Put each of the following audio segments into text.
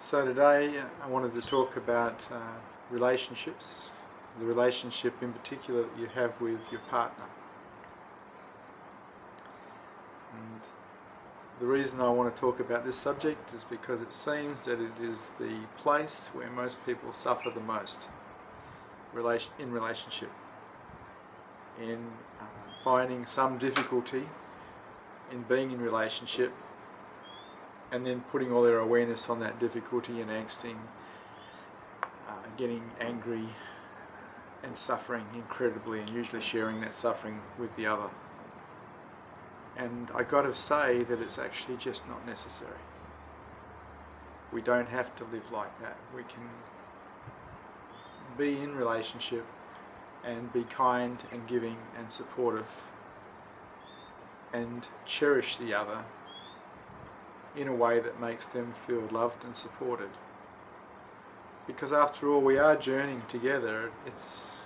So today I wanted to talk about relationships, the relationship in particular that you have with your partner. And the reason I want to talk about this subject is because it seems that it is the place where most people suffer the most in relationship, in finding some difficulty in being in relationship, and then putting all their awareness on that difficulty and angsting, getting angry and suffering incredibly, and usually sharing that suffering with the other. And I got to say that it's actually just not necessary. We don't have to live like that. We can be in relationship and be kind and giving and supportive and cherish the other in a way that makes them feel loved and supported. Because after all, we are journeying together. It's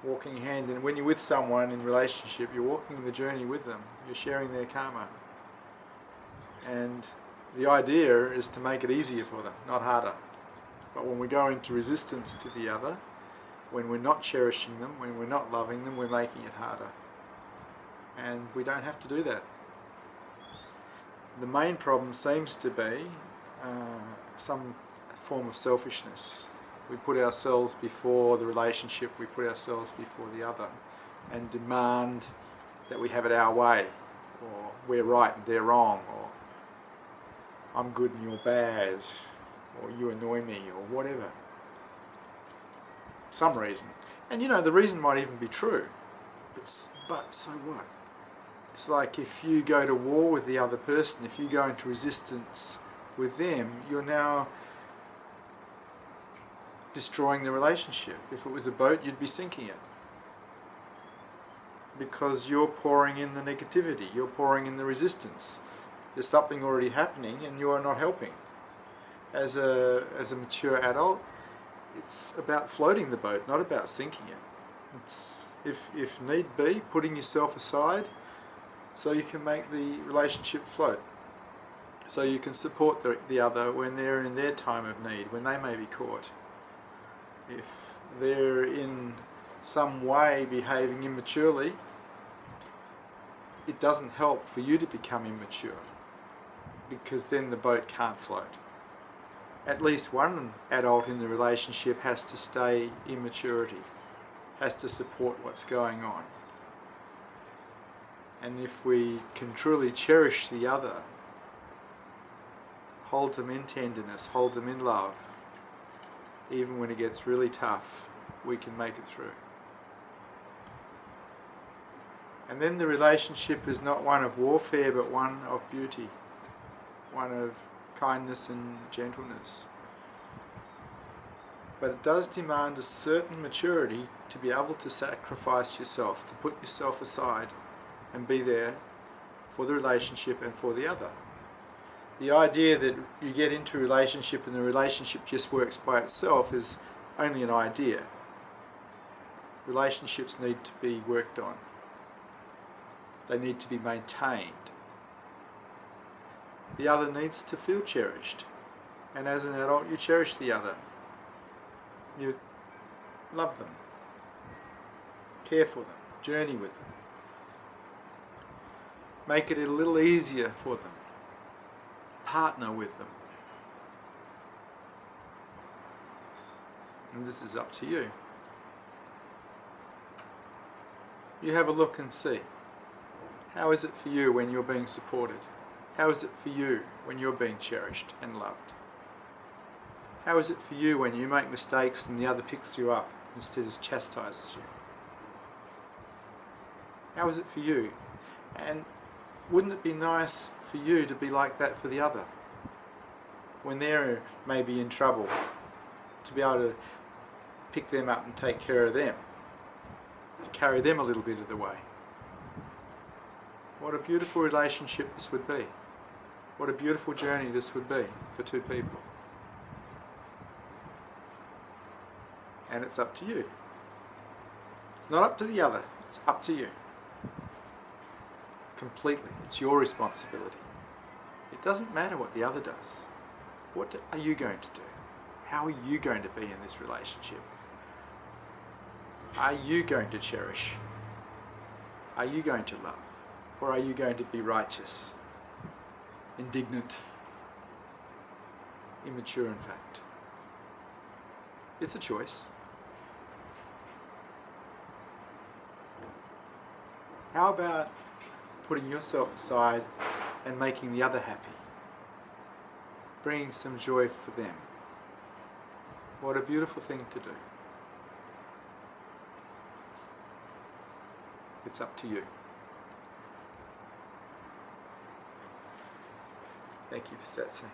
walking hand in. When you're with someone in relationship, you're walking the journey with them. You're sharing their karma. And the idea is to make it easier for them, not harder. But when we go into resistance to the other, when we're not cherishing them, when we're not loving them, we're making it harder. And we don't have to do that. The main problem seems to be some form of selfishness. We put ourselves before the relationship, we put ourselves before the other, and demand that we have it our way, or we're right and they're wrong, or I'm good and you're bad, or you annoy me, or whatever. Some reason. And the reason might even be true, but so what? It's like if you go to war with the other person, if you go into resistance with them, you're now destroying the relationship. If it was a boat, you'd be sinking it. Because you're pouring in the negativity, you're pouring in the resistance. There's something already happening and you are not helping. As a mature adult, it's about floating the boat, not about sinking it. It's, if need be, putting yourself aside so you can make the relationship float, so you can support the other when they're in their time of need, when they may be caught. If they're in some way behaving immaturely, it doesn't help for you to become immature, because then the boat can't float. At least one adult in the relationship has to stay in maturity, has to support what's going on. And if we can truly cherish the other, hold them in tenderness, hold them in love, even when it gets really tough, we can make it through. And then the relationship is not one of warfare, but one of beauty, one of kindness and gentleness. But it does demand a certain maturity to be able to sacrifice yourself, to put yourself aside and be there for the relationship and for the other. The idea that you get into a relationship and the relationship just works by itself is only an idea. Relationships need to be worked on. They need to be maintained. The other needs to feel cherished. And as an adult, you cherish the other. You love them. Care for them. Journey with them. Make it a little easier for them. Partner with them. And this is up to you. You have a look and see. How is it for you when you're being supported? How is it for you when you're being cherished and loved? How is it for you when you make mistakes and the other picks you up instead of chastises you? How is it for you? And wouldn't it be nice for you to be like that for the other? When they're maybe in trouble, to be able to pick them up and take care of them, to carry them a little bit of the way. What a beautiful relationship this would be. What a beautiful journey this would be for two people. And it's up to you. It's not up to the other, it's up to you. Completely. It's your responsibility. It doesn't matter what the other does. What are you going to do? How are you going to be in this relationship? Are you going to cherish? Are you going to love? Or are you going to be righteous, indignant, immature in fact? It's a choice. How about putting yourself aside and making the other happy? Bringing some joy for them. What a beautiful thing to do. It's up to you. Thank you for Satsang.